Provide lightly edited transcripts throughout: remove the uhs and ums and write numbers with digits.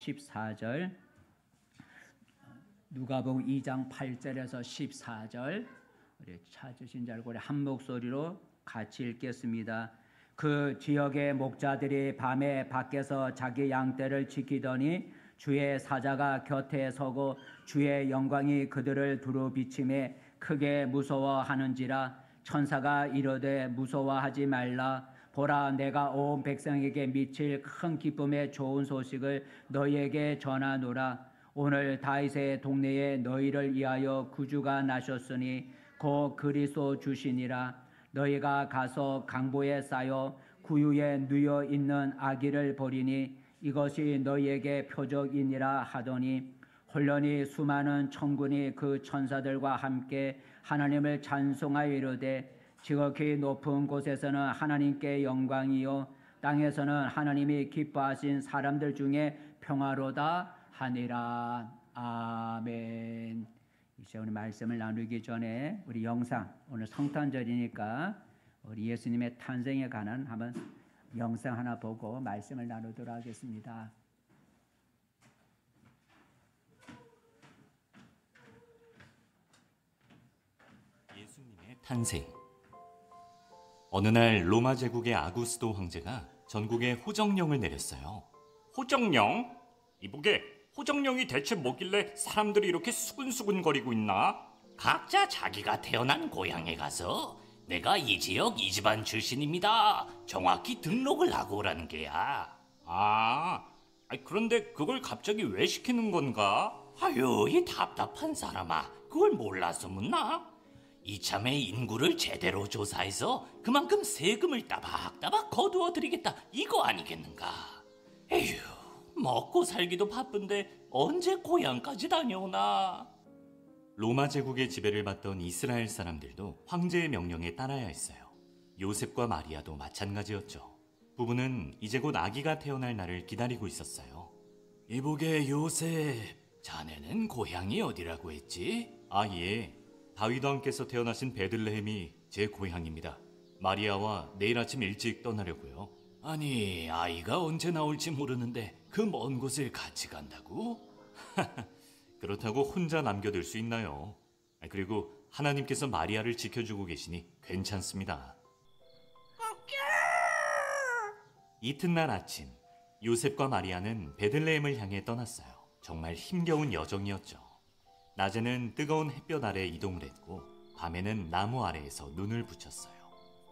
14절, 누가복음 2장 8절에서 14절 우리 찾으신 줄 알고 우리 한 목소리로 같이 읽겠습니다. 그 지역의 목자들이 밤에 밖에서 자기 양떼를 지키더니 주의 사자가 곁에 서고 주의 영광이 그들을 두루 비치매 크게 무서워하는지라. 천사가 이르되 무서워하지 말라. 보라, 내가 온 백성에게 미칠 큰 기쁨의 좋은 소식을 너희에게 전하노라. 오늘 다윗의 동네에 너희를 위하여 구주가 나셨으니 곧 그리스도 주시니라. 너희가 가서 강보에 쌓여 구유에 누워 있는 아기를 보리니 이것이 너희에게 표적이니라 하더니 혼련히 수많은 천군이 그 천사들과 함께 하나님을 찬송하여 이르되 지극히 높은 곳에서는 하나님께 영광이요 땅에서는 하나님이 기뻐하신 사람들 중에 평화로다 하니라. 아멘. 이제 우리 말씀을 나누기 전에 우리 영상, 오늘 성탄절이니까 우리 예수님의 탄생에 관한 한번 영상 하나 보고 말씀을 나누도록 하겠습니다. 예수님의 탄생. 어느 날 로마 제국의 아구스도 황제가 전국에 호정령을 내렸어요. 호정령? 이보게, 호정령이 대체 뭐길래 사람들이 이렇게 수근수근거리고 있나? 각자 자기가 태어난 고향에 가서 내가 이 지역 이 집안 출신입니다, 정확히 등록을 하고 오라는 게야. 그런데 그걸 갑자기 왜 시키는 건가? 아유, 이 답답한 사람아, 그걸 몰라서 묻나? 이참에 인구를 제대로 조사해서 그만큼 세금을 따박따박 거두어 드리겠다, 이거 아니겠는가? 에휴, 먹고 살기도 바쁜데 언제 고향까지 다녀오나? 로마 제국의 지배를 받던 이스라엘 사람들도 황제의 명령에 따라야 했어요. 요셉과 마리아도 마찬가지였죠. 부부는 이제 곧 아기가 태어날 날을 기다리고 있었어요. 이보게 요셉, 자네는 고향이 어디라고 했지? 예. 다윗 왕께서 태어나신 베들레헴이 제 고향입니다. 마리아와 내일 아침 일찍 떠나려고요. 아니, 아이가 언제 나올지 모르는데 그 먼 곳을 같이 간다고? 그렇다고 혼자 남겨둘 수 있나요? 그리고 하나님께서 마리아를 지켜주고 계시니 괜찮습니다. 이튿날 아침, 요셉과 마리아는 베들레헴을 향해 떠났어요. 정말 힘겨운 여정이었죠. 낮에는 뜨거운 햇볕 아래 이동을 했고 밤에는 나무 아래에서 눈을 붙였어요.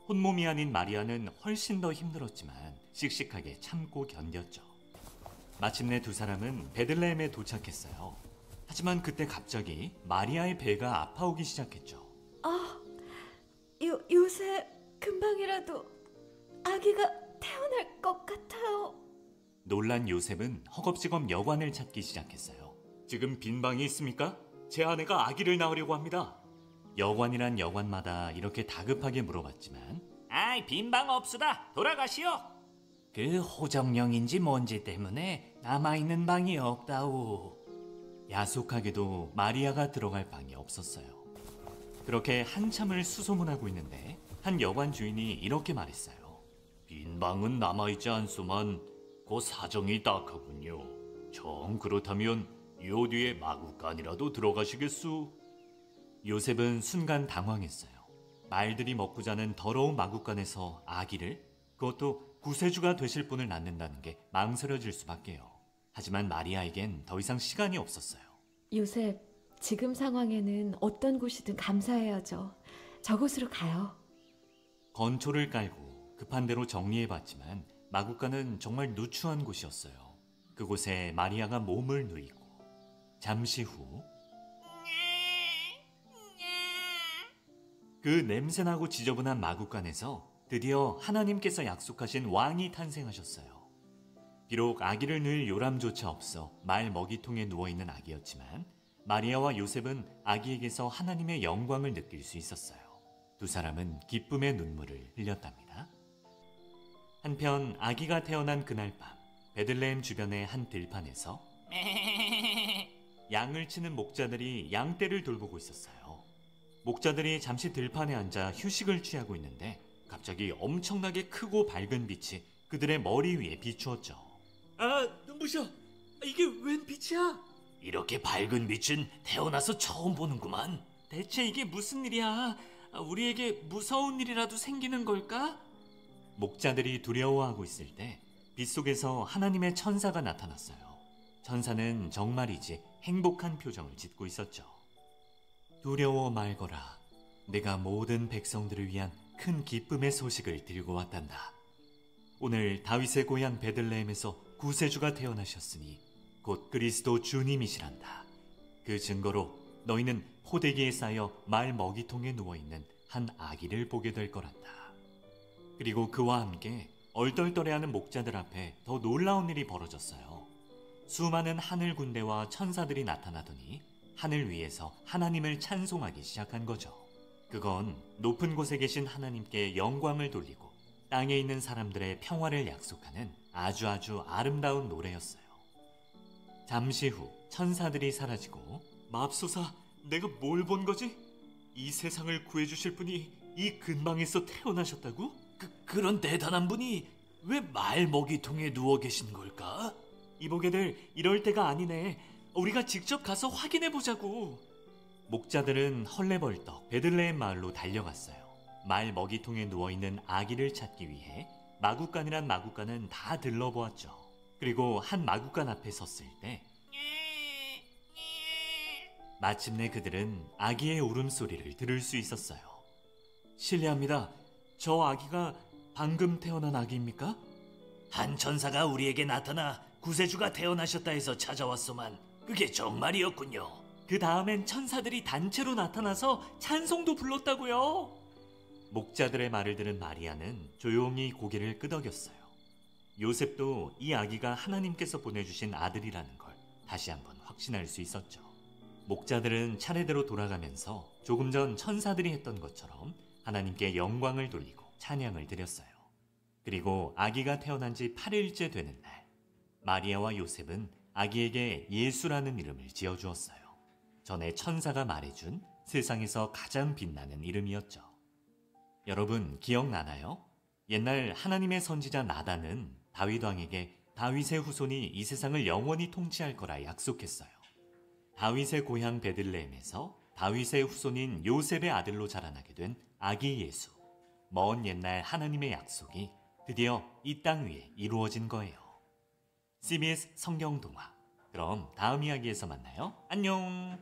혼몸이 아닌 마리아는 훨씬 더 힘들었지만 씩씩하게 참고 견뎠죠. 마침내 두 사람은 베들레헴에 도착했어요. 하지만 그때 갑자기 마리아의 배가 아파오기 시작했죠. 요새 금방이라도 아기가 태어날 것 같아요. 놀란 요셉은 허겁지겁 여관을 찾기 시작했어요. 지금 빈 방이 있습니까? 제 아내가 아기를 낳으려고 합니다. 여관이란 여관마다 이렇게 다급하게 물어봤지만 빈방 없으다, 돌아가시오. 그 호정령인지 뭔지 때문에 남아있는 방이 없다오. 야속하게도 마리아가 들어갈 방이 없었어요. 그렇게 한참을 수소문하고 있는데 한 여관 주인이 이렇게 말했어요. 빈 방은 남아있지 않소만 그 사정이 딱하군요. 정 그렇다면 요 뒤에 마구간이라도 들어가시겠소? 요셉은 순간 당황했어요. 말들이 먹고 자는 더러운 마구간에서 아기를, 그것도 구세주가 되실 분을 낳는다는 게 망설여질 수밖에요. 하지만 마리아에겐 더 이상 시간이 없었어요. 요셉, 지금 상황에는 어떤 곳이든 감사해야죠. 저곳으로 가요. 건초를 깔고 급한 대로 정리해봤지만 마구간은 정말 누추한 곳이었어요. 그곳에 마리아가 몸을 누이고 잠시 후 그 냄새나고 지저분한 마구간에서 드디어 하나님께서 약속하신 왕이 탄생하셨어요. 비록 아기를 낳을 요람조차 없어 말 먹이통에 누워있는 아기였지만 마리아와 요셉은 아기에게서 하나님의 영광을 느낄 수 있었어요. 두 사람은 기쁨의 눈물을 흘렸답니다. 한편 아기가 태어난 그날 밤, 베들레헴 주변의 한 들판에서 양을 치는 목자들이 양떼를 돌보고 있었어요. 목자들이 잠시 들판에 앉아 휴식을 취하고 있는데 갑자기 엄청나게 크고 밝은 빛이 그들의 머리 위에 비추었죠. 눈부셔! 이게 웬 빛이야? 이렇게 밝은 빛은 태어나서 처음 보는구만. 대체 이게 무슨 일이야? 우리에게 무서운 일이라도 생기는 걸까? 목자들이 두려워하고 있을 때 빛속에서 하나님의 천사가 나타났어요. 천사는 정말이지 행복한 표정을 짓고 있었죠. 두려워 말거라. 내가 모든 백성들을 위한 큰 기쁨의 소식을 들고 왔단다. 오늘 다윗의 고향 베들레헴에서 구세주가 태어나셨으니 곧 그리스도 주님이시란다. 그 증거로 너희는 포대기에 쌓여 말 먹이통에 누워있는 한 아기를 보게 될 거란다. 그리고 그와 함께 얼떨떨해하는 목자들 앞에 더 놀라운 일이 벌어졌어요. 수많은 하늘 군대와 천사들이 나타나더니 하늘 위에서 하나님을 찬송하기 시작한 거죠. 그건 높은 곳에 계신 하나님께 영광을 돌리고 땅에 있는 사람들의 평화를 약속하는 아주 아름다운 노래였어요. 잠시 후 천사들이 사라지고 맙소사, 내가 뭘 본 거지? 이 세상을 구해주실 분이 이 근방에서 태어나셨다고? 그런 대단한 분이 왜 말 먹이통에 누워 계신 걸까? 이보게들, 이럴 때가 아니네. 우리가 직접 가서 확인해 보자고. 목자들은 헐레벌떡 베들레헴 마을로 달려갔어요. 말 먹이통에 누워있는 아기를 찾기 위해 마구간이란 마구간은 다 들러보았죠. 그리고 한 마구간 앞에 섰을 때 마침내 그들은 아기의 울음소리를 들을 수 있었어요. 실례합니다. 저 아기가 방금 태어난 아기입니까? 한 천사가 우리에게 나타나 구세주가 태어나셨다 해서 찾아왔소만 그게 정말이었군요. 그 다음엔 천사들이 단체로 나타나서 찬송도 불렀다고요. 목자들의 말을 들은 마리아는 조용히 고개를 끄덕였어요. 요셉도 이 아기가 하나님께서 보내주신 아들이라는 걸 다시 한번 확신할 수 있었죠. 목자들은 차례대로 돌아가면서 조금 전 천사들이 했던 것처럼 하나님께 영광을 돌리고 찬양을 드렸어요. 그리고 아기가 태어난 지 8일째 되는 날, 마리아와 요셉은 아기에게 예수라는 이름을 지어주었어요. 전에 천사가 말해준 세상에서 가장 빛나는 이름이었죠. 여러분 기억나나요? 옛날 하나님의 선지자 나단은 다윗 왕에게 다윗의 후손이 이 세상을 영원히 통치할 거라 약속했어요. 다윗의 고향 베들레헴에서 다윗의 후손인 요셉의 아들로 자라나게 된 아기 예수. 먼 옛날 하나님의 약속이 드디어 이 땅 위에 이루어진 거예요. CBS 성경 동화. 그럼 다음 이야기에서 만나요. 안녕.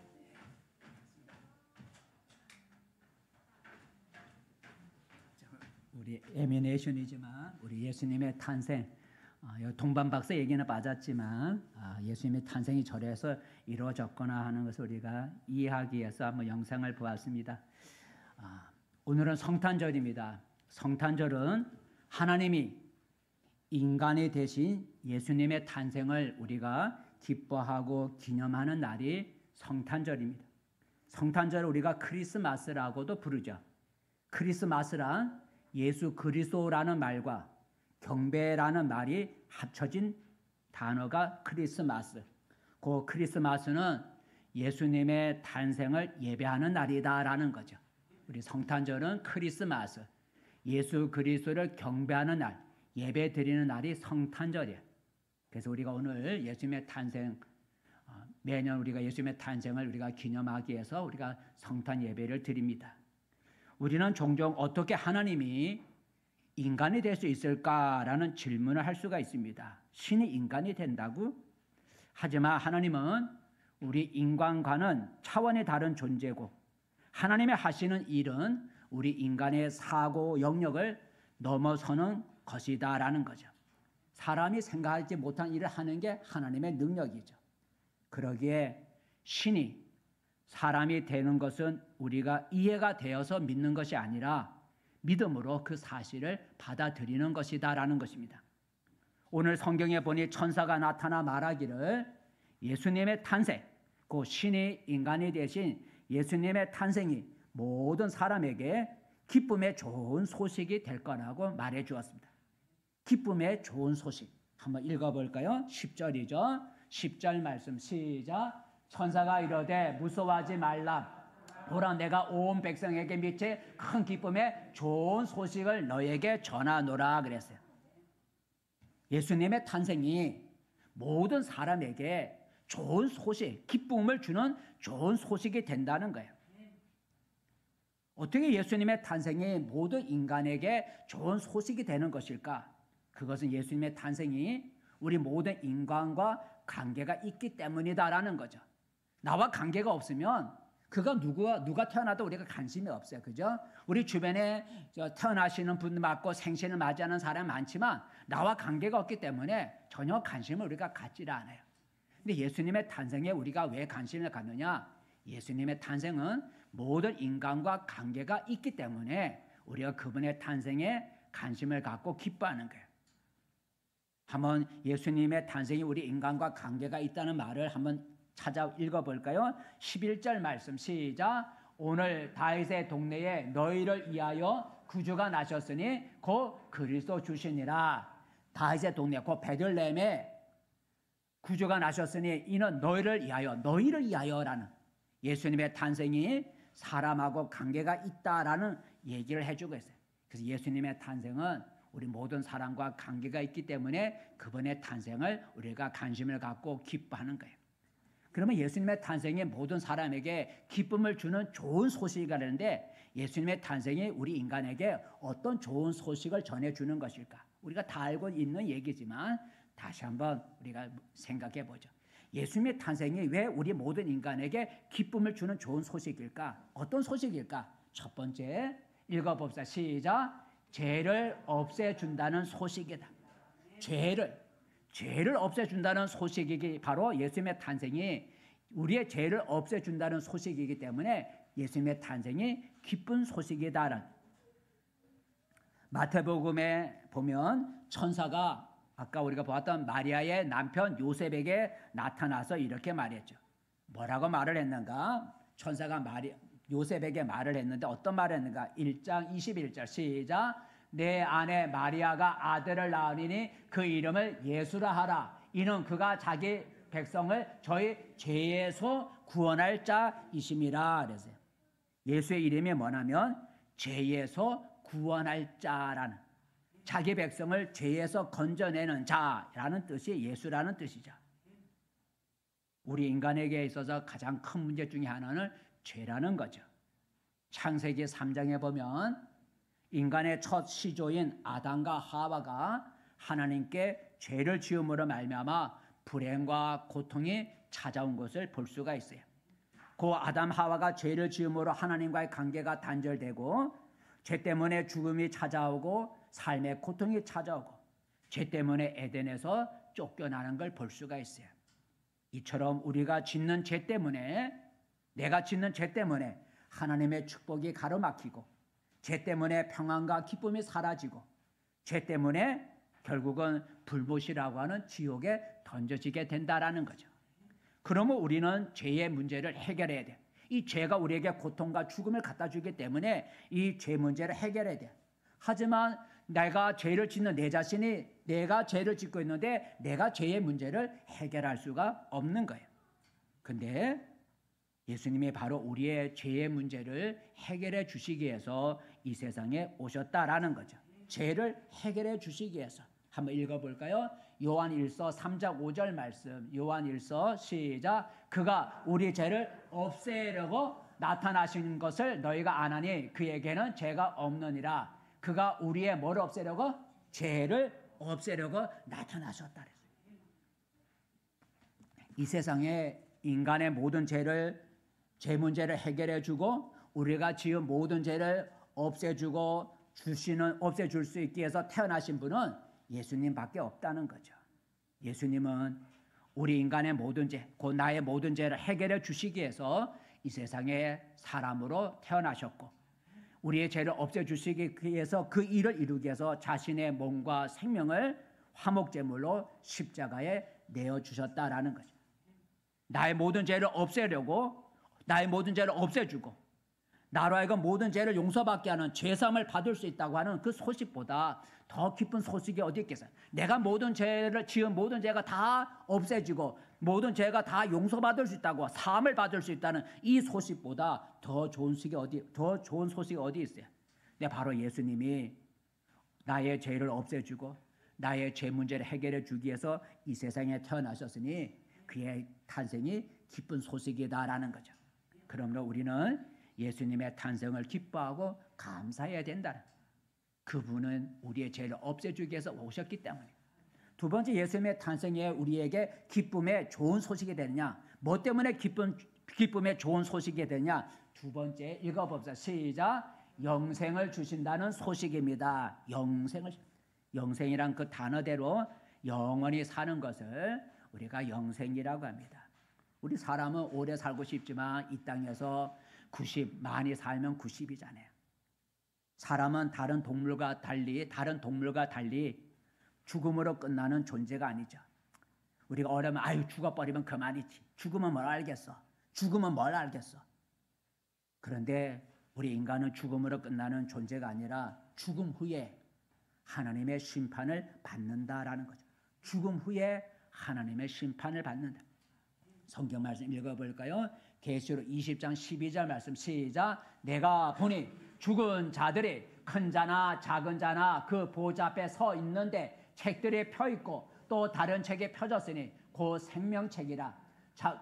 우리 애미네이션이지만 우리 예수님의 탄생, 동반 박사 얘기는 빠졌지만 예수님의 탄생이 절에서 이루어졌거나 하는 것을 우리가 이해하기 위해서 한번 영상을 보았습니다. 오늘은 성탄절입니다. 성탄절은 하나님이 인간이 되신 예수님의 탄생을 우리가 기뻐하고 기념하는 날이 성탄절입니다. 성탄절을 우리가 크리스마스라고도 부르죠. 크리스마스란 예수 그리스도라는 말과 경배라는 말이 합쳐진 단어가 크리스마스. 그 크리스마스는 예수님의 탄생을 예배하는 날이다라는 거죠. 우리 성탄절은 크리스마스, 예수 그리스도를 경배하는 날, 예배 드리는 날이 성탄절이에요. 그래서 우리가 오늘 예수님의 탄생, 매년 우리가 예수님의 탄생을 우리가 기념하기 위해서 우리가 성탄 예배를 드립니다. 우리는 종종 어떻게 하나님이 인간이 될 수 있을까라는 질문을 할 수가 있습니다. 신이 인간이 된다고? 하지만 하나님은 우리 인간과는 차원이 다른 존재고 하나님의 하시는 일은 우리 인간의 사고 영역을 넘어서는 것이다라는 거죠. 사람이 생각하지 못한 일을 하는 게 하나님의 능력이죠. 그러기에 신이 사람이 되는 것은 우리가 이해가 되어서 믿는 것이 아니라 믿음으로 그 사실을 받아들이는 것이다라는 것입니다. 오늘 성경에 보니 천사가 나타나 말하기를 예수님의 탄생, 그 신이 인간이 되신 예수님의 탄생이 모든 사람에게 기쁨의 좋은 소식이 될 거라고 말해 주었습니다. 기쁨의 좋은 소식 한번 읽어볼까요? 10절이죠. 10절 말씀 시작. 천사가 이르되 무서워하지 말라. 보라 내가 온 백성에게 미치 큰 기쁨의 좋은 소식을 너에게 전하노라 그랬어요. 예수님의 탄생이 모든 사람에게 좋은 소식, 기쁨을 주는 좋은 소식이 된다는 거예요. 어떻게 예수님의 탄생이 모든 인간에게 좋은 소식이 되는 것일까? 그것은 예수님의 탄생이 우리 모든 인간과 관계가 있기 때문이다라는 거죠. 나와 관계가 없으면 그가 누가 태어나도 우리가 관심이 없어요. 그죠? 우리 주변에 태어나시는 분 맞고 생신을 맞이하는 사람 많지만 나와 관계가 없기 때문에 전혀 관심을 우리가 갖지 않아요. 근데 예수님의 탄생에 우리가 왜 관심을 갖느냐? 예수님의 탄생은 모든 인간과 관계가 있기 때문에 우리가 그분의 탄생에 관심을 갖고 기뻐하는 거예요. 한번 예수님의 탄생이 우리 인간과 관계가 있다는 말을 한번 찾아 읽어볼까요? 11절 말씀 시작. 오늘 다윗의 동네에 너희를 위하여 구주가 나셨으니 곧 그리스도 주시니라. 다윗의 동네 곧 베들레헴에 구주가 나셨으니 이는 너희를 위하여라는 예수님의 탄생이 사람하고 관계가 있다라는 얘기를 해주고 있어요. 그래서 예수님의 탄생은 우리 모든 사람과 관계가 있기 때문에 그분의 탄생을 우리가 관심을 갖고 기뻐하는 거예요. 그러면 예수님의 탄생이 모든 사람에게 기쁨을 주는 좋은 소식이가 되는데 예수님의 탄생이 우리 인간에게 어떤 좋은 소식을 전해주는 것일까? 우리가 다 알고 있는 얘기지만 다시 한번 우리가 생각해 보죠. 예수님의 탄생이 왜 우리 모든 인간에게 기쁨을 주는 좋은 소식일까? 어떤 소식일까? 첫 번째 읽어봅시다. 시작. 죄를 없애준다는 소식이다. 죄를 없애준다는 소식이기 바로 예수님의 탄생이 우리의 죄를 없애준다는 소식이기 때문에 예수님의 탄생이 기쁜 소식이다라는. 마태복음에 보면 천사가 아까 우리가 보았던 마리아의 남편 요셉에게 나타나서 이렇게 말했죠. 뭐라고 말을 했는가? 천사가 요셉에게 말을 했는데 어떤 말을 했는가? 1장 21절 시작. 내 아내 마리아가 아들을 낳으니 그 이름을 예수라 하라. 이는 그가 자기 백성을 저희 죄에서 구원할 자이심이라 그랬어요. 예수의 이름이 뭐냐면 죄에서 구원할 자라는, 자기 백성을 죄에서 건져내는 자라는 뜻이 예수라는 뜻이죠. 우리 인간에게 있어서 가장 큰 문제 중에 하나는 죄라는 거죠. 창세기 3장에 보면 인간의 첫 시조인 아담과 하와가 하나님께 죄를 지음으로 말미암아 불행과 고통이 찾아온 것을 볼 수가 있어요. 그 아담 하와가 죄를 지음으로 하나님과의 관계가 단절되고 죄 때문에 죽음이 찾아오고 삶의 고통이 찾아오고 죄 때문에 에덴에서 쫓겨나는 걸 볼 수가 있어요. 이처럼 우리가 짓는 죄 때문에, 내가 짓는 죄 때문에 하나님의 축복이 가로막히고 죄 때문에 평안과 기쁨이 사라지고 죄 때문에 결국은 불못이라고 하는 지옥에 던져지게 된다라는 거죠. 그러면 우리는 죄의 문제를 해결해야 돼. 이 죄가 우리에게 고통과 죽음을 갖다 주기 때문에 이 죄 문제를 해결해야 돼. 하지만 내가 죄를 짓는 내 자신이 내가 죄를 짓고 있는데 내가 죄의 문제를 해결할 수가 없는 거예요. 근데 예수님이 바로 우리의 죄의 문제를 해결해 주시기 위해서 이 세상에 오셨다라는 거죠. 죄를 해결해 주시기 위해서. 한번 읽어볼까요? 요한일서 3장 5절 말씀. 요한일서 시작. 그가 우리 죄를 없애려고 나타나신 것을 너희가 아나니 그에게는 죄가 없느니라. 그가 우리의 뭐를 없애려고? 죄를 없애려고 나타나셨다. 이 세상에 인간의 모든 죄 문제를 해결해 주고 우리가 지은 모든 죄를 없애주고 없애줄 수 있기 위해서 태어나신 분은 예수님밖에 없다는 거죠. 예수님은 우리 인간의 모든 죄, 곧 나의 모든 죄를 해결해 주시기 위해서 이 세상에 사람으로 태어나셨고 우리의 죄를 없애주시기 위해서 그 일을 이루기 위해서 자신의 몸과 생명을 화목제물로 십자가에 내어주셨다라는 거죠. 나의 모든 죄를 없애려고, 나의 모든 죄를 없애주고 나로 하여금 모든 죄를 용서받게 하는 죄사함을 받을 수 있다고 하는 그 소식보다 더 기쁜 소식이 어디 있겠어요? 내가 모든 죄를 지은 모든 죄가 다 없애지고 모든 죄가 다 용서받을 수 있다고, 사함을 받을 수 있다는 이 소식보다 더 좋은 소식이 어디 있어요? 네, 바로 예수님이 나의 죄를 없애주고 나의 죄 문제를 해결해 주기 위해서 이 세상에 태어나셨으니 그의 탄생이 기쁜 소식이다라는 거죠. 그러므로 우리는 예수님의 탄생을 기뻐하고 감사해야 된다. 그분은 우리의 죄를 없애주기 위해서 오셨기 때문에. 두 번째, 예수님의 탄생이 우리에게 기쁨의 좋은 소식이 되느냐? 뭐 때문에 기쁨의 좋은 소식이 되느냐? 두 번째, 읽어봅시다. 시작. 영생을 주신다는 소식입니다. 영생이란 그 단어대로 영원히 사는 것을 우리가 영생이라고 합니다. 우리 사람은 오래 살고 싶지만 이 땅에서 많이 살면 90이잖아요. 사람은 다른 동물과 달리 죽음으로 끝나는 존재가 아니죠. 우리가 어려면 죽어버리면 그만이지. 죽으면 뭘 알겠어. 그런데 우리 인간은 죽음으로 끝나는 존재가 아니라 죽음 후에 하나님의 심판을 받는다라는 거죠. 죽음 후에 하나님의 심판을 받는다. 성경 말씀 읽어볼까요? 계시록 20장 12절 말씀 시작. 내가 보니 죽은 자들이 큰 자나 작은 자나 그 보좌 앞에 서 있는데 책들이 펴 있고 또 다른 책이 펴졌으니 그 생명책이라.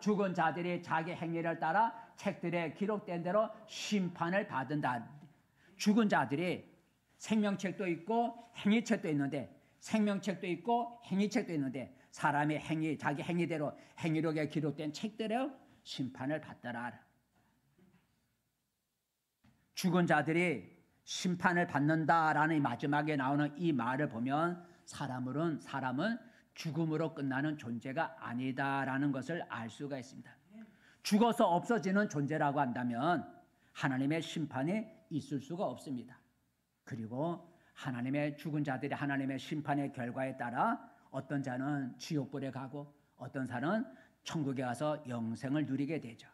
죽은 자들이 자기 행위를 따라 책들에 기록된 대로 심판을 받는다. 죽은 자들이 생명책도 있고 행위책도 있는데 사람의 자기 행위대로 행위록에 기록된 책대로 심판을 받더라. 죽은 자들이 심판을 받는다라는 마지막에 나오는 이 말을 보면 사람은 죽음으로 끝나는 존재가 아니다라는 것을 알 수가 있습니다. 죽어서 없어지는 존재라고 한다면 하나님의 심판이 있을 수가 없습니다. 그리고 죽은 자들이 하나님의 심판의 결과에 따라 어떤 자는 지옥불에 가고 어떤 자는 천국에 가서 영생을 누리게 되죠.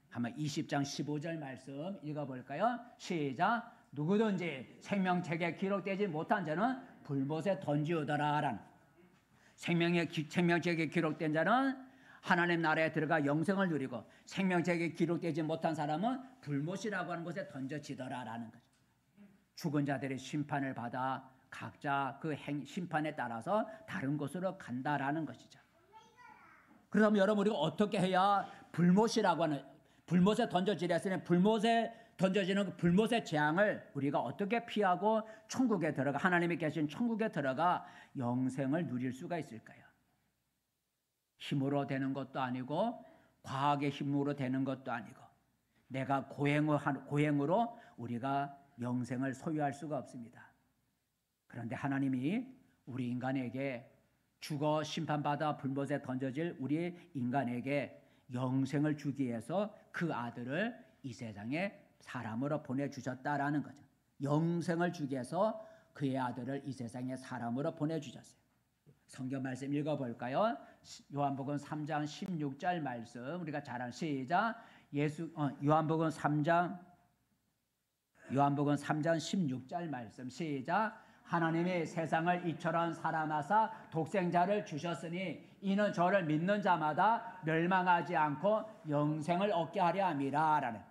한번 20장 15절 말씀 읽어볼까요? 시작. 누구든지 생명책에 기록되지 못한 자는 불못에 던지우더라. 생명책에 기록된 자는 하나님 나라에 들어가 영생을 누리고 생명책에 기록되지 못한 사람은 불못이라고 하는 곳에 던져지더라라는 거죠. 죽은 자들의 심판을 받아 각자 그 심판에 따라서 다른 곳으로 간다라는 것이죠. 그럼 여러분 우리가 어떻게 해야 불못에 던져지려 했으니 불못에 던져지는 그 불못의 재앙을 우리가 어떻게 피하고 하나님이 계신 천국에 들어가 영생을 누릴 수가 있을까요? 힘으로 되는 것도 아니고 과학의 힘으로 되는 것도 아니고 내가 고행으로 우리가 영생을 소유할 수가 없습니다. 그런데 하나님이 우리 인간에게 죽어 심판받아 불못에 던져질 우리 인간에게 영생을 주기 위해서 그 아들을 이 세상에 사람으로 보내주셨다라는 거죠. 영생을 주기 위해서 그의 아들을 이 세상에 사람으로 보내주셨어요. 성경 말씀 읽어볼까요? 요한복음 3장 16절 말씀 우리가 잘 아는 시작. 요한복음 3장 16절 말씀 시작. 하나님이 세상을 이처럼 사랑하사 독생자를 주셨으니 이는 저를 믿는 자마다 멸망하지 않고 영생을 얻게 하려 함이라. 라는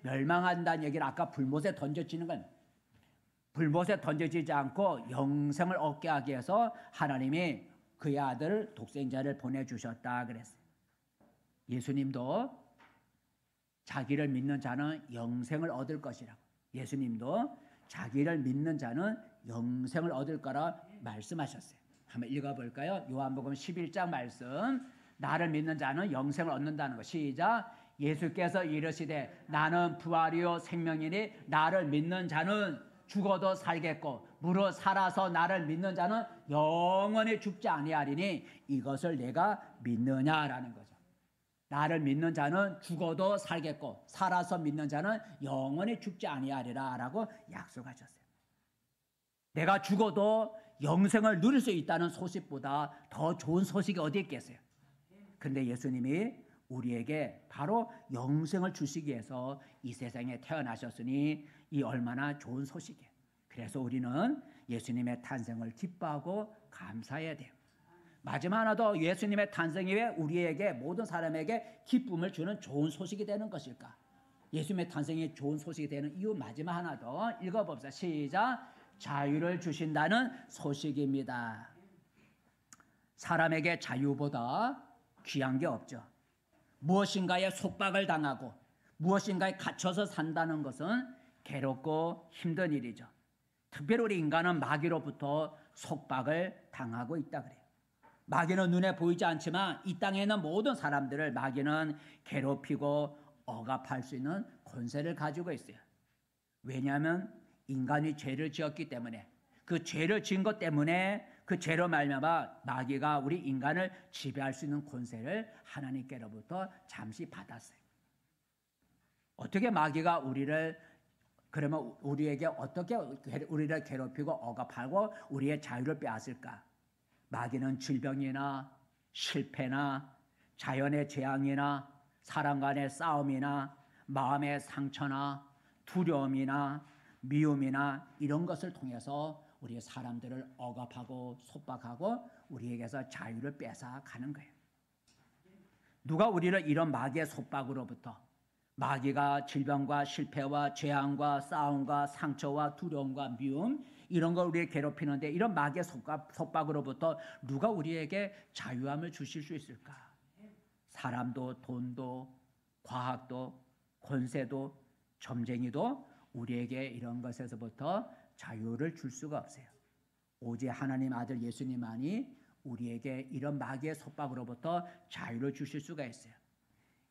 멸망한다는 얘기는 아까 불못에 던져지는 건 불못에 던져지지 않고 영생을 얻게 하기 위해서 하나님이 그의 아들 독생자를 보내주셨다 그랬어요. 예수님도 자기를 믿는 자는 영생을 얻을 것이라고. 예수님도 자기를 믿는 자는 영생을 얻을 거라 말씀하셨어요. 한번 읽어볼까요? 요한복음 11장 말씀. 나를 믿는 자는 영생을 얻는다는 것. 시작. 예수께서 이르시되 나는 부활이요 생명이니 나를 믿는 자는 죽어도 살겠고 무릇 살아서 나를 믿는 자는 영원히 죽지 아니하리니 이것을 내가 믿느냐라는 거죠. 나를 믿는 자는 죽어도 살겠고 살아서 믿는 자는 영원히 죽지 아니하리라 라고 약속하셨어요. 내가 죽어도 영생을 누릴 수 있다는 소식보다 더 좋은 소식이 어디 있겠어요? 그런데 예수님이 우리에게 바로 영생을 주시기 위해서 이 세상에 태어나셨으니 이 얼마나 좋은 소식이에요. 그래서 우리는 예수님의 탄생을 기뻐하고 감사해야 돼요. 마지막 하나 더, 예수님의 탄생이 왜 우리에게 모든 사람에게 기쁨을 주는 좋은 소식이 되는 것일까? 예수님의 탄생이 좋은 소식이 되는 이유 마지막 하나 더 읽어봅시다. 시작. 자유를 주신다는 소식입니다. 사람에게 자유보다 귀한 게 없죠. 무엇인가에 속박을 당하고 무엇인가에 갇혀서 산다는 것은 괴롭고 힘든 일이죠. 특별히 우리 인간은 마귀로부터 속박을 당하고 있다 그래요. 마귀는 눈에 보이지 않지만 이 땅에 있는 모든 사람들을 마귀는 괴롭히고 억압할 수 있는 권세를 가지고 있어요. 왜냐하면 인간이 죄를 지었기 때문에, 그 죄를 지은 것 때문에 그 죄로 말미암아 마귀가 우리 인간을 지배할 수 있는 권세를 하나님께로부터 잠시 받았어요. 어떻게 마귀가 그러면 우리에게 어떻게 우리를 괴롭히고 억압하고 우리의 자유를 빼앗을까? 마귀는 질병이나 실패나 자연의 재앙이나 사람 간의 싸움이나 마음의 상처나 두려움이나 미움이나 이런 것을 통해서 우리 사람들을 억압하고 속박하고 우리에게서 자유를 뺏어가는 거예요. 누가 우리를 이런 마귀의 속박으로부터, 마귀가 질병과 실패와 재앙과 싸움과 상처와 두려움과 미움 이런 걸 우리를 괴롭히는데 이런 마귀의 속박으로부터 누가 우리에게 자유함을 주실 수 있을까? 사람도 돈도 과학도 권세도 점쟁이도 우리에게 이런 것에서부터 자유를 줄 수가 없어요. 오직 하나님 아들 예수님만이 우리에게 이런 마귀의 속박으로부터 자유를 주실 수가 있어요.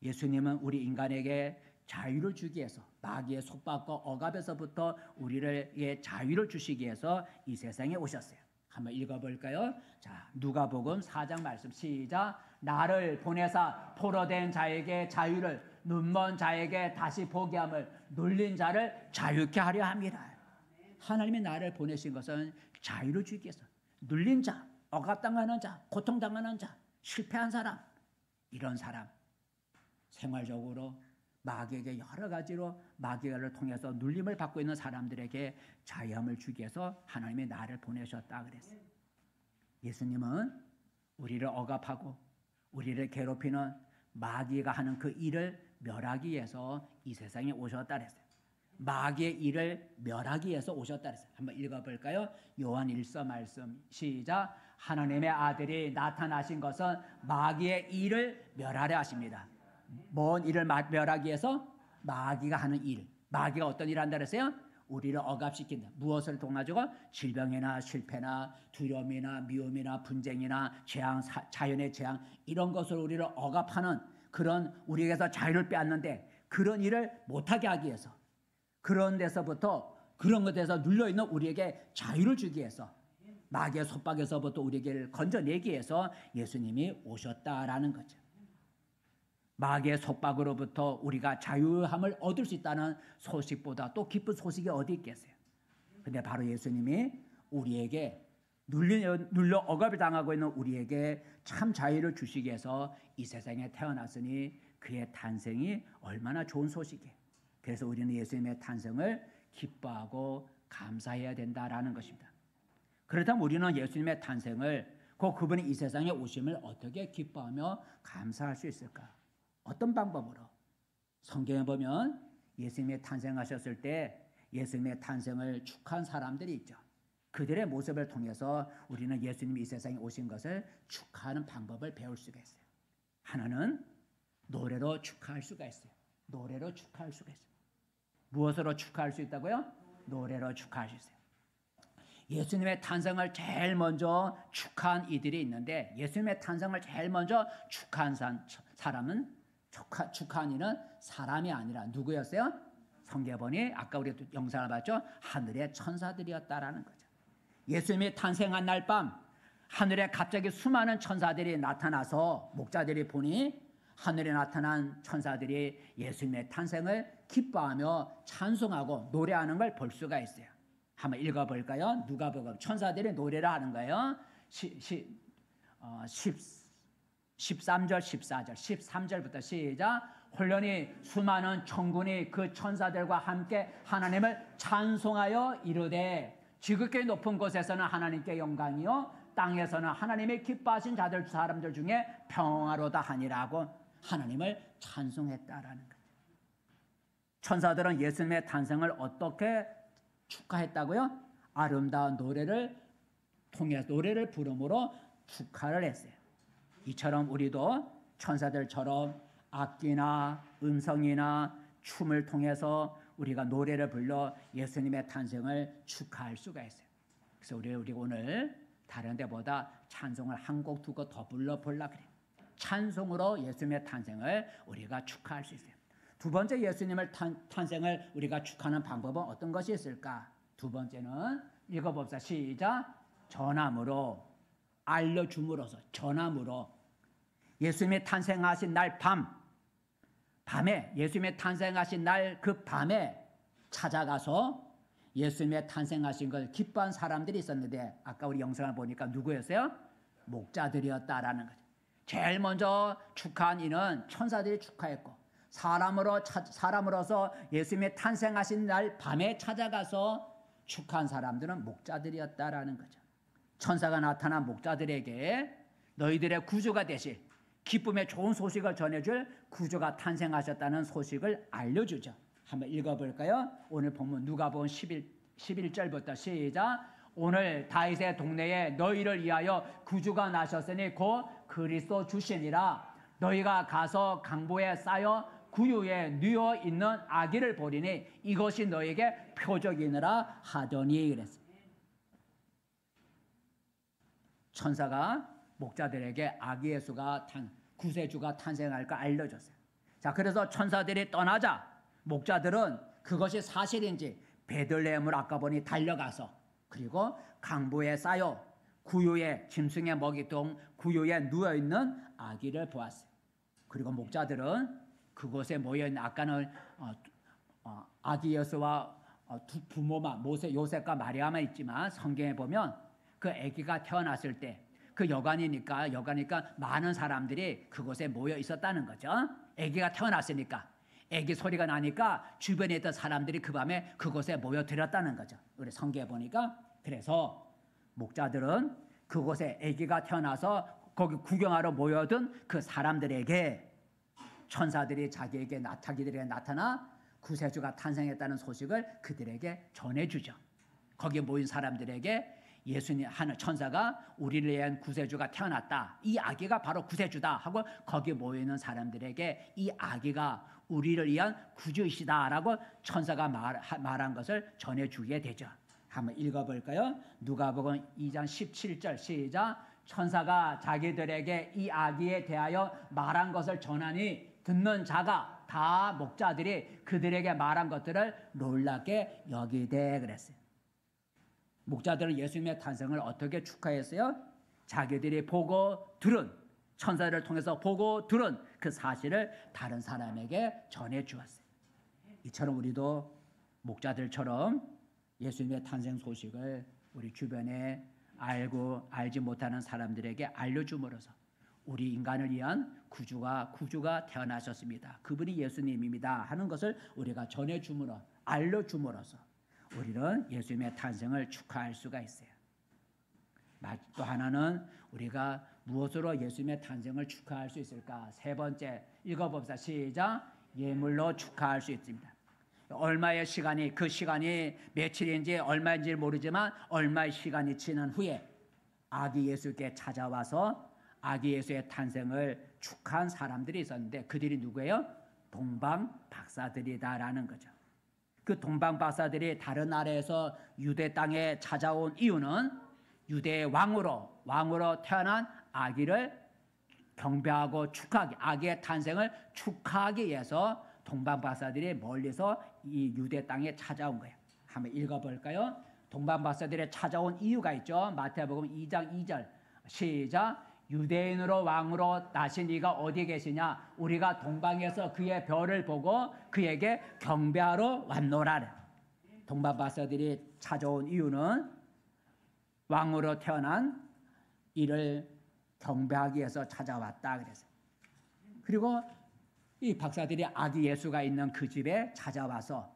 예수님은 우리 인간에게 자유를 주기 위해서, 마귀의 속박과 억압에서부터 우리를 자유를 주시기 위해서 이 세상에 오셨어요. 한번 읽어볼까요? 자, 누가복음 4장 말씀 시작. 나를 보내사 포로된 자에게 자유를, 눈먼 자에게 다시 보게 함을, 눌린 자를 자유케 하려 함이라. 하나님이 나를 보내신 것은 자유를 주기 위해서. 눌린 자, 억압당하는 자, 고통당하는 자, 실패한 사람, 이런 사람, 생활적으로 마귀에게 여러 가지로 마귀를 통해서 눌림을 받고 있는 사람들에게 자유함을 주기 위해서 하나님이 나를 보내셨다 그랬어요. 예수님은 우리를 억압하고 우리를 괴롭히는 마귀가 하는 그 일을 멸하기 위해서 이 세상에 오셨다 그랬어요. 마귀의 일을 멸하기 위해서 오셨다 그랬어요. 한번 읽어볼까요? 요한 1서 말씀 시작. 하나님의 아들이 나타나신 것은 마귀의 일을 멸하려 하십니다. 뭔 일을 멸하기 위해서? 마귀가 하는 일. 마귀가 어떤 일을 한다 그랬어요? 우리를 억압시킨다. 무엇을 통하죠? 질병이나 실패나 두려움이나 미움이나 분쟁이나 재앙, 자연의 재앙 이런 것을 우리를 억압하는 그런 우리에게서 자유를 빼앗는데 그런 일을 못하게 하기 위해서 그런 데서부터 그런 것에서 눌려있는 우리에게 자유를 주기 위해서 마귀의 속박에서부터 우리에게 건져내기 위해서 예수님이 오셨다라는 거죠. 마귀의 속박으로부터 우리가 자유함을 얻을 수 있다는 소식보다 또 기쁜 소식이 어디 있겠어요? 근데 바로 예수님이 우리에게 눌려 억압을 당하고 있는 우리에게 참 자유를 주시기 위해서 이 세상에 태어났으니 그의 탄생이 얼마나 좋은 소식이에요. 그래서 우리는 예수님의 탄생을 기뻐하고 감사해야 된다라는 것입니다. 그렇다면 우리는 예수님의 탄생을 그분이 이 세상에 오심을 어떻게 기뻐하며 감사할 수 있을까? 어떤 방법으로? 성경에 보면 예수님이 탄생하셨을 때 예수님의 탄생을 축하한 사람들이 있죠. 그들의 모습을 통해서 우리는 예수님이 이 세상에 오신 것을 축하하는 방법을 배울 수가 있어요. 하나는 노래로 축하할 수가 있어요. 노래로 축하할 수가 있어요. 무엇으로 축하할 수 있다고요? 노래로 축하할 수 있어요. 예수님의 탄생을 제일 먼저 축하한 이들이 있는데 예수님의 탄생을 제일 먼저 축하한 사람은 축하한 이는 사람이 아니라 누구였어요? 성경에 보니 아까 우리 영상을 봤죠? 하늘의 천사들이었다라는 거죠. 예수님이 탄생한 날 밤 하늘에 갑자기 수많은 천사들이 나타나서 목자들이 보니 하늘에 나타난 천사들이 예수님의 탄생을 기뻐하며 찬송하고 노래하는 걸 볼 수가 있어요. 한번 읽어볼까요? 누가복음 천사들이 노래를 하는 거예요. 13절 14절 13절부터 시작. 홀련히 수많은 천군이 그 천사들과 함께 하나님을 찬송하여 이르되 지극히 높은 곳에서는 하나님께 영광이요 땅에서는 하나님의 기뻐하신 자들 사람들 중에 평화로다 하니라고 하나님을 찬송했다라는 거죠. 천사들은 예수님의 탄생을 어떻게 축하했다고요? 아름다운 노래를 통해서 노래를 부름으로 축하를 했어요. 이처럼 우리도 천사들처럼 악기나 음성이나 춤을 통해서 우리가 노래를 불러 예수님의 탄생을 축하할 수가 있어요. 그래서 우리 오늘 다른 데보다 찬송을 한 곡 두 곡 더 불러보려고 그래요. 찬송으로 예수님의 탄생을 우리가 축하할 수 있어요. 두 번째 예수님의 탄생을 우리가 축하하는 방법은 어떤 것이 있을까? 두 번째는 읽어봅시다. 시작. 전함으로 알려줌으로써 전함으로 예수님의 탄생하신 날 밤에 예수님의 탄생하신 날 그 밤에 찾아가서 예수님의 탄생하신 걸 기뻐한 사람들이 있었는데 아까 우리 영상을 보니까 누구였어요? 목자들이었다라는 거죠. 제일 먼저 축하한 이는 천사들이 축하했고 사람으로서 예수님의 탄생하신 날 밤에 찾아가서 축하한 사람들은 목자들이었다라는 거죠. 천사가 나타난 목자들에게 너희들의 구주가 되실 기쁨의 좋은 소식을 전해줄 구주가 탄생하셨다는 소식을 알려주죠. 한번 읽어볼까요? 오늘 본문 누가복음 11절부터 시작. 오늘 다윗의 동네에 너희를 위하여 구주가 나셨으니 곧 그리스도 주시니라. 너희가 가서 강보에 쌓여 구유에 누워 있는 아기를 보리니 이것이 너에게 표적이니라 하더니 그랬어요. 천사가 목자들에게 아기 예수가 구세주가 탄생할 거 알려줬어요. 자, 그래서 천사들이 떠나자 목자들은 그것이 사실인지 베들레헴을 아까 보니 달려가서 그리고 강보에 쌓여 구유에 짐승의 먹이통 구유에 누워 있는 아기를 보았어요. 그리고 목자들은 그곳에 모여 있는 아까는 아기 예수와 두 부모만 요셉과 마리아만 있지만 성경에 보면 그 아기가 태어났을 때 그 여관이니까 많은 사람들이 그곳에 모여 있었다는 거죠. 아기가 태어났으니까 아기 소리가 나니까 주변에 있던 사람들이 그 밤에 그곳에 모여들었다는 거죠. 우리 성경에 보니까. 그래서 목자들은 그곳에 아기가 태어나서 거기 구경하러 모여든 그 사람들에게 천사들이 자기들에게 나타나 구세주가 탄생했다는 소식을 그들에게 전해주죠. 거기에 모인 사람들에게 예수님 하는 천사가 우리를 위한 구세주가 태어났다. 이 아기가 바로 구세주다 하고 거기에 모이는 사람들에게 이 아기가 우리를 위한 구주이시다라고 천사가 말한 것을 전해주게 되죠. 한번 읽어볼까요? 누가복음 2장 17절 시작. 천사가 자기들에게 이 아기에 대하여 말한 것을 전하니 듣는 자가 다 목자들이 그들에게 말한 것들을 놀랍게 여기되 그랬어요. 목자들은 예수님의 탄생을 어떻게 축하했어요? 자기들이 보고 들은 천사를 통해서 보고 들은 그 사실을 다른 사람에게 전해 주었어요. 이처럼 우리도 목자들처럼 예수님의 탄생 소식을 우리 주변에 알지 못하는 사람들에게 알려줌으로써 우리 인간을 위한 구주가 태어나셨습니다. 그분이 예수님입니다 하는 것을 우리가 전해줌으로 알려줌으로써 우리는 예수님의 탄생을 축하할 수가 있어요. 또 하나는 우리가 무엇으로 예수님의 탄생을 축하할 수 있을까? 세 번째 읽어봅시다. 시작. 예물로 축하할 수 있습니다. 얼마의 시간이 그 시간이 며칠인지 얼마인지 모르지만 얼마의 시간이 지난 후에 아기 예수께 찾아와서 아기 예수의 탄생을 축하한 사람들이 있었는데 그들이 누구예요? 동방 박사들이다라는 거죠. 그 동방 박사들이 다른 나라에서 유대 땅에 찾아온 이유는 유대의 왕으로 태어난 아기를 경배하고 축하하기, 아기의 탄생을 축하하기 위해서 동방 박사들이 멀리서 이 유대 땅에 찾아온 거예요. 한번 읽어볼까요? 동방 박사들이 찾아온 이유가 있죠. 마태복음 2장 2절 시작. 유대인으로 왕으로 나신 이가 어디 계시냐? 우리가 동방에서 그의 별을 보고 그에게 경배하러 왔노라. 동방 박사들이 찾아온 이유는 왕으로 태어난 이를 경배하기 위해서 찾아왔다 그랬어요. 그리고 이 박사들이 아기 예수가 있는 그 집에 찾아와서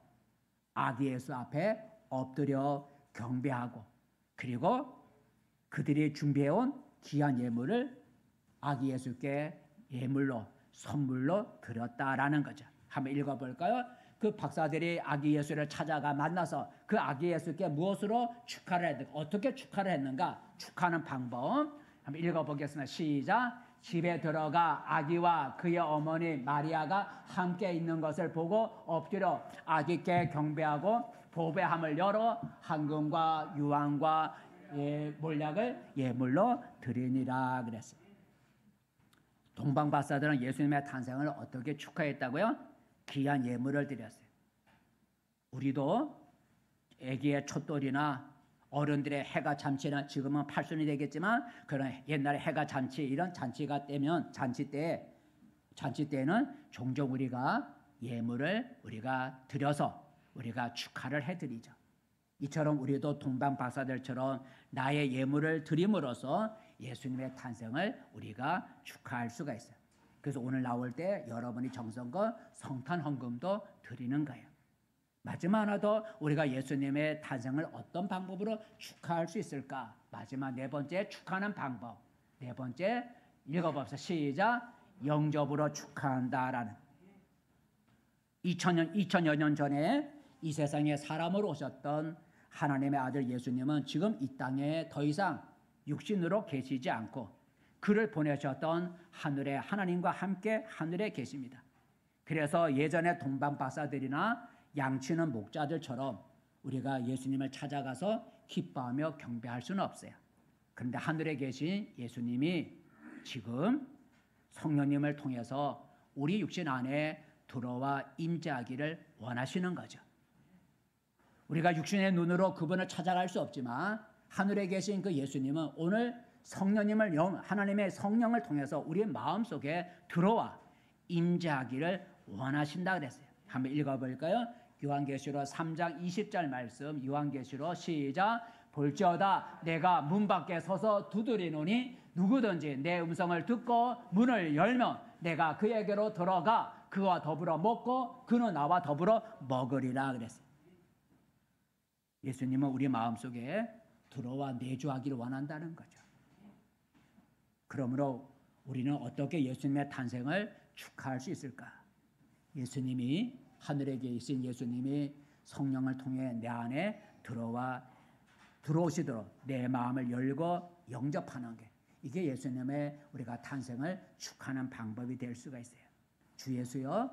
아기 예수 앞에 엎드려 경배하고 그리고 그들이 준비해온 귀한 예물을 아기 예수께 예물로 선물로 드렸다라는 거죠. 한번 읽어볼까요? 그 박사들이 아기 예수를 찾아가 만나서 그 아기 예수께 무엇으로 축하를 했는가? 어떻게 축하를 했는가? 축하하는 방법 한번 읽어보겠습니다. 시작. 집에 들어가 아기와 그의 어머니 마리아가 함께 있는 것을 보고 엎드려 아기께 경배하고 보배함을 열어 황금과 유황과 몰약을 예물로 드리니라 그랬어요. 동방박사들은 예수님의 탄생을 어떻게 축하했다고요? 귀한 예물을 드렸어요. 우리도 아기의 촛돌이나 어른들의 해가 잔치나 지금은 팔순이 되겠지만 그런 옛날에 해가 잔치 이런 잔치가 되면 잔치 때는 종종 우리가 예물을 우리가 드려서 우리가 축하를 해드리죠. 이처럼 우리도 동방 박사들처럼 나의 예물을 드림으로써 예수님의 탄생을 우리가 축하할 수가 있어요. 그래서 오늘 나올 때 여러분이 정성껏 성탄 헌금도 드리는 거예요. 마지막 하나 더 우리가 예수님의 탄생을 어떤 방법으로 축하할 수 있을까? 마지막 네 번째 축하하는 방법. 네 번째 읽어봅시다. 시작. 영접으로 축하한다라는 2000여 년 전에 이 세상에 사람으로 오셨던 하나님의 아들 예수님은 지금 이 땅에 더 이상 육신으로 계시지 않고 그를 보내셨던 하늘의 하나님과 함께 하늘에 계십니다. 그래서 예전에 동방 박사들이나 양치는 목자들처럼 우리가 예수님을 찾아가서 기뻐하며 경배할 수는 없어요. 그런데 하늘에 계신 예수님이 지금 성령님을 통해서 우리 육신 안에 들어와 임재하기를 원하시는 거죠. 우리가 육신의 눈으로 그분을 찾아갈 수 없지만 하늘에 계신 그 예수님은 오늘 성령님을 하나님의 성령을 통해서 우리의 마음속에 들어와 임재하기를 원하신다 그랬어요. 한번 읽어볼까요? 요한계시록 3장 20절 말씀 요한계시록 시작. 볼지어다 내가 문 밖에 서서 두드리노니 누구든지 내 음성을 듣고 문을 열면 내가 그에게로 들어가 그와 더불어 먹고 그는 나와 더불어 먹으리라 그랬어요. 예수님은 우리 마음속에 들어와 내주하기를 원한다는 거죠. 그러므로 우리는 어떻게 예수님의 탄생을 축하할 수 있을까? 예수님이 하늘에 계신 예수님이 성령을 통해 내 안에 들어오시도록 내 마음을 열고 영접하는 게 이게 예수님의 우리가 탄생을 축하하는 방법이 될 수가 있어요. 주 예수여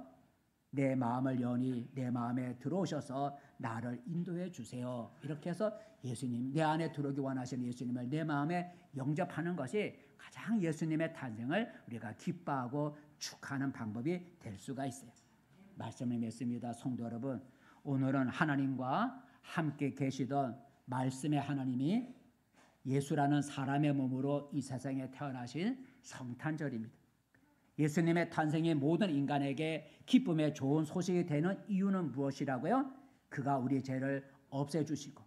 내 마음을 여니 내 마음에 들어오셔서 나를 인도해 주세요. 이렇게 해서 예수님 내 안에 들어오기 원하시는 예수님을 내 마음에 영접하는 것이 가장 예수님의 탄생을 우리가 기뻐하고 축하하는 방법이 될 수가 있어요. 말씀을 맺습니다. 성도 여러분, 오늘은 하나님과 함께 계시던 말씀의 하나님이 예수라는 사람의 몸으로 이 세상에 태어나신 성탄절입니다. 예수님의 탄생이 모든 인간에게 기쁨의 좋은 소식이 되는 이유는 무엇이라고요? 그가 우리 죄를 없애주시고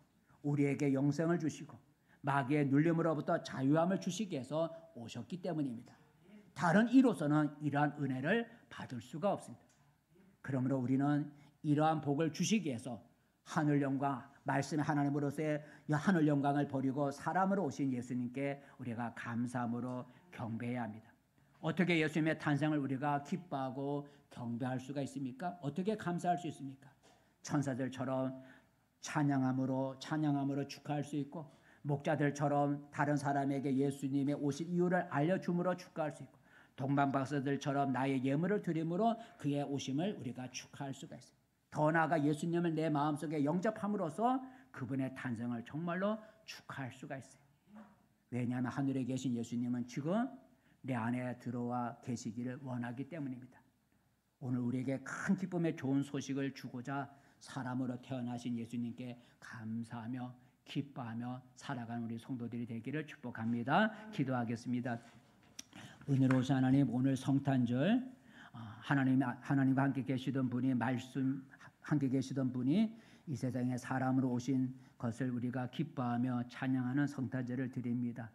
우리에게 영생을 주시고 마귀의 눌림으로부터 자유함을 주시기 위해서 오셨기 때문입니다. 다른 이로서는 이러한 은혜를 받을 수가 없습니다. 그러므로 우리는 이러한 복을 주시기 위해서 하늘 영광, 말씀의 하나님으로서의 하늘 영광을 버리고 사람으로 오신 예수님께 우리가 감사함으로 경배해야 합니다. 어떻게 예수님의 탄생을 우리가 기뻐하고 경배할 수가 있습니까? 어떻게 감사할 수 있습니까? 천사들처럼 찬양함으로 축하할 수 있고 목자들처럼 다른 사람에게 예수님의 오실 이유를 알려줌으로 축하할 수 있고 동방박사들처럼 나의 예물을 드림으로 그의 오심을 우리가 축하할 수가 있어요. 더 나아가 예수님을 내 마음속에 영접함으로써 그분의 탄생을 정말로 축하할 수가 있어요. 왜냐하면 하늘에 계신 예수님은 지금 내 안에 들어와 계시기를 원하기 때문입니다. 오늘 우리에게 큰 기쁨의 좋은 소식을 주고자 사람으로 태어나신 예수님께 감사하며 기뻐하며 살아가는 우리 성도들이 되기를 축복합니다. 기도하겠습니다. 은혜로우신 하나님, 오늘 성탄절 하나님과 함께 계시던 분이 함께 계시던 분이 이 세상에 사람으로 오신 것을 우리가 기뻐하며 찬양하는 성탄절을 드립니다.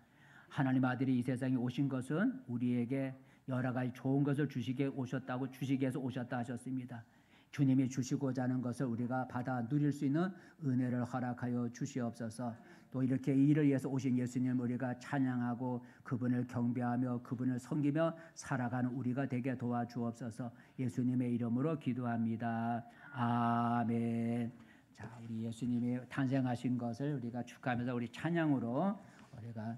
하나님 아들이 이 세상에 오신 것은 우리에게 여러 가지 좋은 것을 주시기 위해서 오셨다 하셨습니다. 주님이 주시고자 하는 것을 우리가 받아 누릴 수 있는 은혜를 허락하여 주시옵소서. 또 이렇게 이 일을 위해서 오신 예수님 우리가 찬양하고 그분을 경배하며 그분을 섬기며 살아가는 우리가 되게 도와주옵소서. 예수님의 이름으로 기도합니다. 아멘. 자, 우리 예수님이 탄생하신 것을 우리가 축하하면서 우리 찬양으로 우리가